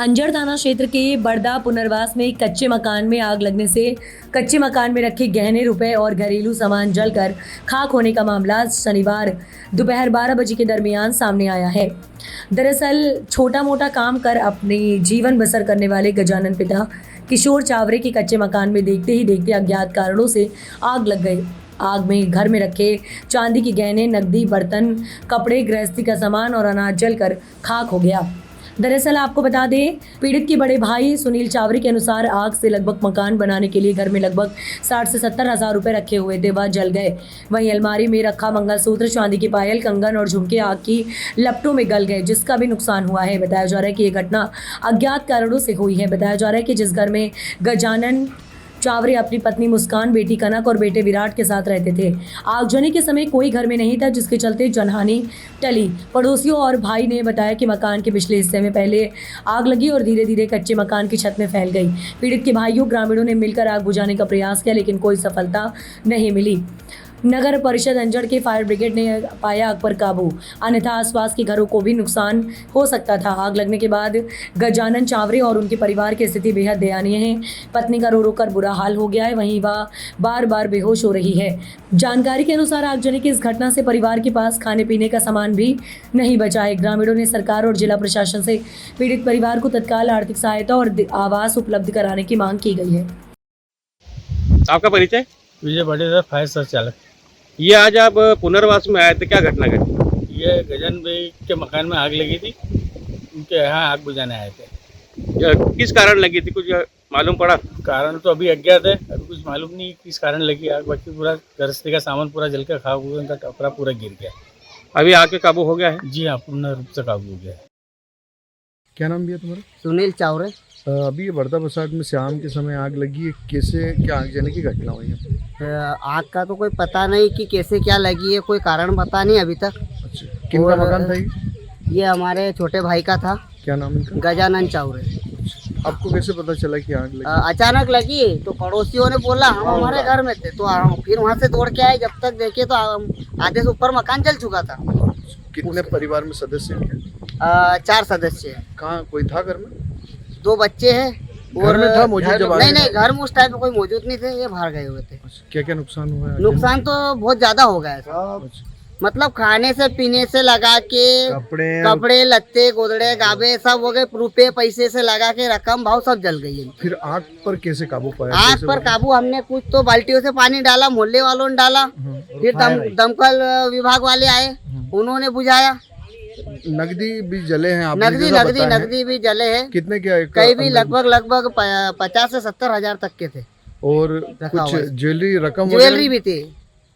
अंजड़ थाना क्षेत्र के बड़दा पुनर्वास में एक कच्चे मकान में आग लगने से कच्चे मकान में रखे गहने, रुपए और घरेलू सामान जलकर खाक होने का मामला शनिवार दोपहर 12 बजे के दरमियान सामने आया है। दरअसल छोटा मोटा काम कर अपनी जीवन बसर करने वाले गजानन पिता किशोर चावरे के कच्चे मकान में देखते ही देखते अज्ञात कारणों से आग लग गई। आग में घर में रखे चांदी के गहने, नकदी, बर्तन, कपड़े, गृहस्थी का सामान और अनाज जलकर खाक हो गया। दरअसल आपको बता दें, पीड़ित के बड़े भाई सुनील चावरे के अनुसार आग से लगभग मकान बनाने के लिए घर में लगभग 60 से 70 हज़ार रुपए रखे हुए थे, वह जल गए। वहीं अलमारी में रखा मंगलसूत्र, चांदी की पायल, कंगन और झुमके आग की लपटों में गल गए, जिसका भी नुकसान हुआ है। बताया जा रहा है कि ये घटना अज्ञात कारणों से हुई है। बताया जा रहा है कि जिस घर में गजानन चावरे अपनी पत्नी मुस्कान, बेटी कनक और बेटे विराट के साथ रहते थे, आगजनी के समय कोई घर में नहीं था, जिसके चलते जनहानि टली। पड़ोसियों और भाई ने बताया कि मकान के पिछले हिस्से में पहले आग लगी और धीरे धीरे कच्चे मकान की छत में फैल गई। पीड़ित के भाइयों ग्रामीणों ने मिलकर आग बुझाने का प्रयास किया, लेकिन कोई सफलता नहीं मिली। नगर परिषद अंजड़ के फायर ब्रिगेड ने पाया आग पर काबू, अन्यथा आसपास के घरों को भी नुकसान हो सकता था। आग लगने के बाद गजानन चावरे और उनके परिवार की स्थिति बेहद दयनीय है। पत्नी का रो रो कर बुरा हाल हो गया है, वहीं वह बार बार बेहोश हो रही है। जानकारी के अनुसार आगजनी की इस घटना से परिवार के पास खाने पीने का सामान भी नहीं बचा है। ग्रामीणों ने सरकार और जिला प्रशासन से पीड़ित परिवार को तत्काल आर्थिक सहायता और आवास उपलब्ध कराने की मांग की गई है। आपका परिचय? विजय बड़े फायर संचालक। ये आज आप पुनर्वास में आए थे, क्या घटना घटी? ये गजानन भाई के मकान में आग लगी थी, उनके यहाँ आग बुझाने आए थे। किस कारण लगी थी, कुछ मालूम पड़ा? कारण तो अभी अज्ञात है, अभी कुछ मालूम नहीं किस कारण लगी आग। बाकी पूरा गृहस्थी का सामान पूरा जलकर खाक हुआ, उनका कपड़ा पूरा गिर गया। अभी आग पे काबू हो गया है? जी हाँ, पूर्ण रूप से काबू हो गया है। क्या नाम भैया तुम्हारा? सुनील चावरे। अभी ये बड़दा बसाट में शाम के समय आग लगी है, कैसे क्या आगजनी की घटना हुई है? आग का तो कोई पता नहीं कि कैसे क्या लगी है, कोई कारण पता नहीं अभी तक। अच्छा, किनका मकान था ये हमारे छोटे भाई का था। क्या नाम इनका? गजानन चावरे। आपको कैसे पता चला कि आग लगी? अचानक लगी तो पड़ोसियों ने बोला, हम हमारे घर में थे तो हम फिर वहाँ से दौड़ के आए। जब तक देखे तो आधे से ऊपर मकान जल चुका था। कितने परिवार में सदस्य हैं? 4 सदस्य हैं। कहाँ कोई था घर में? 2 बच्चे हैं। घर में था मौजूद जब? नहीं, घर में उस टाइम पे कोई मौजूद नहीं थे, ये बाहर गए हुए थे। क्या क्या नुकसान हुआ है? नुकसान तो बहुत ज्यादा हो गया है, मतलब खाने से पीने से लगा के कपड़े लत्ते, गोदड़े, गाबे सब हो गए, रुपए पैसे से लगा के रकम भाव सब जल गई है। फिर आग पर कैसे काबू पाया? आग पर काबू हमने कुछ तो बाल्टियों से पानी डाला, मोहल्ले वालों ने डाला, फिर दमकल विभाग वाले आए, उन्होंने बुझाया। नकदी भी जले हैं आपने? नकदी भी जले हैं। कितने क्या? कई भी लगभग 50 से 70 हज़ार तक के थे। और कुछ ज्वेलरी भी थी।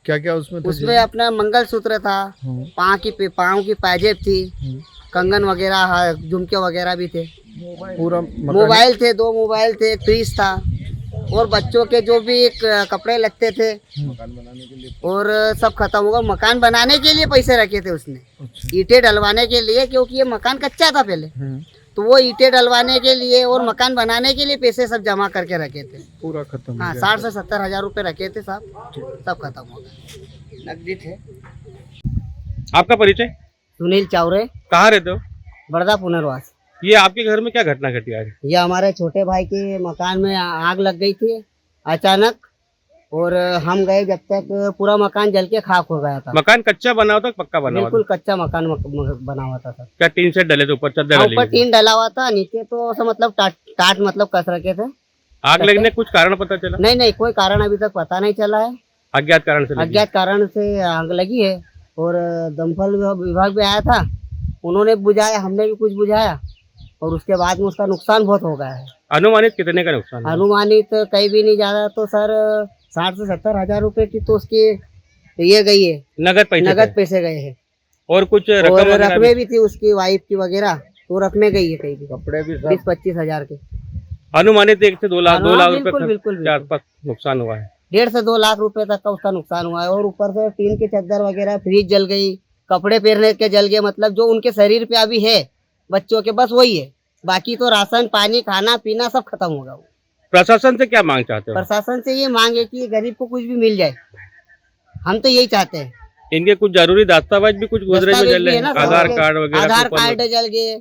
क्या क्या उसमें था? उसमें अपना मंगलसूत्र था, पाँव की पाजेब थी, कंगन वगैरह, झुमके वगैरह भी थे। पूरा मोबाइल थे, 2 मोबाइल थे, एक फ्रिज था, और बच्चों के जो भी कपड़े लगते थे और सब खत्म होगा। मकान बनाने के लिए पैसे रखे थे उसने। अच्छा। ईंटें डलवाने के लिए, क्योंकि ये मकान कच्चा था पहले, तो वो ईंटें डलवाने के लिए और मकान बनाने के लिए पैसे सब जमा करके रखे थे। पूरा खत्म? हाँ, 60 से 70 हज़ार रुपए रखे थे साहब, सब खत्म हो गए। नकदी थे। आपका परिचय? सुनील चावरे। कहाँ रहते हो? बड़दा पुनर्वास। ये आपके घर में क्या घटना घटी आज? ये हमारे छोटे भाई के मकान में आग लग गई थी अचानक, और हम गए जब तक पूरा मकान जल के खाक हो गया था। मकान कच्चा बना हुआ था, पक्का बना हुआ था? बिल्कुल कच्चा मकान बना हुआ था सर। क्या टीन से डले थे? ऊपर चद्दर डली? ऊपर टीन डला हुआ था, नीचे तो ऐसा मतलब टाट मतलब कस रखे थे। आग लगने कुछ कारण पता चला? नहीं, कोई कारण अभी तक पता नहीं चला है। अज्ञात कारण से लगी? अज्ञात कारण से आग लगी है, और दमकल विभाग भी आया था, उन्होंने बुझाया, हमने भी कुछ बुझाया, और उसके बाद में उसका नुकसान बहुत हो गया है। अनुमानित कितने का नुकसान? अनुमानित कहीं भी नहीं ज्यादा तो सर 60 से 70 हज़ार रुपए की तो उसकी ये गई है, नगद पैसे गए हैं। और कुछ रकमें भी थी उसकी वाइफ की वगैरह, तो रकमें गई है। कहीं भी कपड़े भी 20-25 हज़ार के अनुमानित 1 से 2 लाख बिल्कुल के आसपास नुकसान हुआ है। 1.5 से 2 लाख रुपए तक का उसका नुकसान हुआ है। और ऊपर से टीन की चद्दर वगैरह, फ्रिज जल गई, कपड़े पहनने के जल गए, मतलब जो उनके शरीर पे अभी है बच्चों के, बस वही है। बाकी तो राशन पानी खाना पीना सब खत्म होगा। प्रशासन से क्या मांग चाहते हो? प्रशासन से ये मांग है कि गरीब को कुछ भी मिल जाए, हम तो यही चाहते हैं। इनके कुछ जरूरी दस्तावेज भी कुछ गुजरे में जल रहे हैं, आधार कार्ड वगैरह, आधार कार्ड जल गए,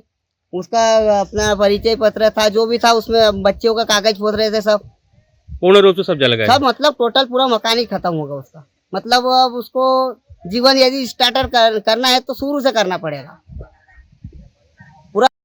उसका अपना परिचय पत्र था, जो भी था उसमें बच्चों का कागज खोद रहे थे सब पूर्ण रूप से सब जल गए। सब मतलब टोटल पूरा मकान ही खत्म होगा उसका। मतलब अब उसको जीवन यदि स्टार्टर करना है तो शुरू से करना पड़ेगा।